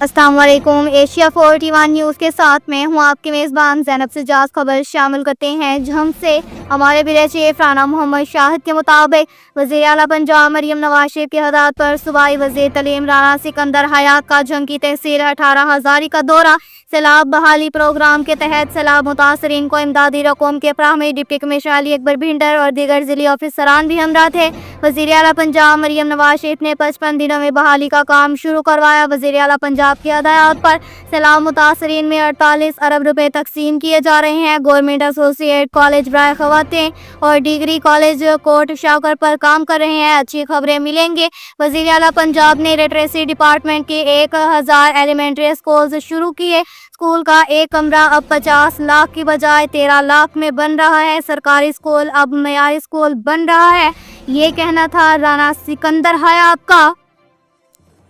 अस्सलाम वालेकुम। Asia 41 news के साथ मैं हूं आपकी मेज़बान ज़ैनब सिजाज। खबर शामिल करते हैं जहां से हमारे ब्यूरो चीफ राना मोहम्मद शाहिद के मुताबिक वज़ीर आला पंजाब मरियम नवाज शरीफ की हदायत पर सूबाई वज़ीर तलीम राना सिकंदर हयात का जंगी तहसील 18 हज़ारी का दौरा। सैलाब बहाली प्रोग्राम के तहत सैलाब मुतासरीन को इमदादी रकूम के फराहमी डिप्टी कमिश्नर अली अकबर भिंडर और दीगर ज़िली ऑफिसरान भी हमरा थे। वज़ीर आला पंजाब मरियम नवाज शरीफ ने 55 दिनों में बहाली का काम शुरू करवाया। वज़ीर आला पंजाब की हदायत पर सैलाब मुतासरीन में 48 अरब रुपए तकसीम किए जा रहे हैं। गवर्नमेंट एसोसिएट कॉलेज बराए ख़वातीन और डिग्री कॉलेज कोट शाकर पर काम कर रहे हैं। अच्छी खबरें मिलेंगी। वज़ीर आला पंजाब ने लिटरेसी डिपार्टमेंट के 1000 एलिमेंट्री स्कूल शुरू किए। स्कूल का एक कमरा अब 50 लाख की बजाय 13 लाख में बन रहा है। सरकारी स्कूल अब मयारी स्कूल बन रहा है। ये कहना था राना सिकंदर हयात का।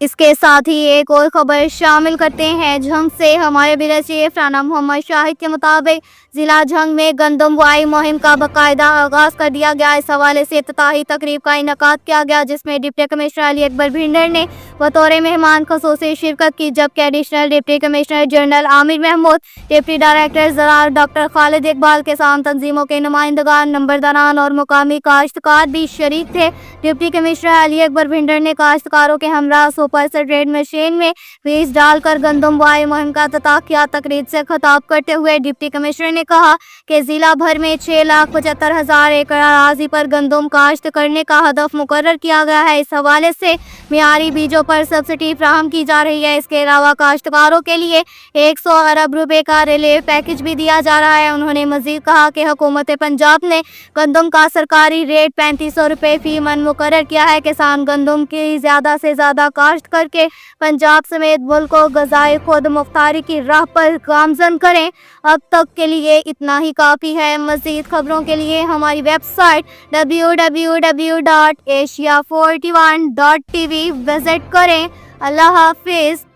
इसके साथ ही एक और खबर शामिल करते हैं जंग से हमारे ब्यूरो चीफ राना मोहम्मद शाहिद के मुताबिक जिला जंग में गंदम बुआई मुहिम का बाकायदा आगाज कर दिया गया। इस हवाले से इफ्तिताही तकरीब का इनेकाद किया गया जिसमें डिप्टी कमिश्नर अली अकबर भिंडर ने बतौर मेहमान खसूसी शिरकत की, जबकि additional deputy commissioner general Amir Mahmood, deputy director ज़राअत डॉक्टर खालिद इकबाल, किसान तंजीमों के नुमाइंदगान, नंबरदारान और मुकामी काश्तकार भी शरीक थे। डिप्टी कमिश्नर अली अकबर भिंडर ने काश्तकारों के हमरा सुपर ट्रेड मशीन में बीज डालकर गंदम बुआई मुहिम का इफ्तिताह किया। तकरीब से खिताब करते हुए डिप्टी कमिश्नर ने कहा कि जिला भर में 6,75,000 एकड़ अराजी पर गंदम काश्त करने का हदफ मुकर्रर किया गया है। इस हवाले से मियारी बीजों पर सब्सिडी फराहम की जा रही है। इसके अलावा काश्तकारों के लिए 100 अरब रुपए का रिलीफ पैकेज भी दिया जा रहा है। उन्होंने मजीद कहा कि हुकूमत पंजाब ने गंदम का सरकारी रेट 3500 रुपए फी मन मुकर्रर किया है। किसान गंदम की ज़्यादा से ज़्यादा काश्त करके पंजाब समेत मुल्क को गज़ाई खुद मुख्तारी की राह पर गामजन करें। अब तक के लिए इतना ही काफ़ी है। मज़ीद खबरों के लिए हमारी वेबसाइट www.asia41.tv विजिट करें। अल्लाह हाफिज़।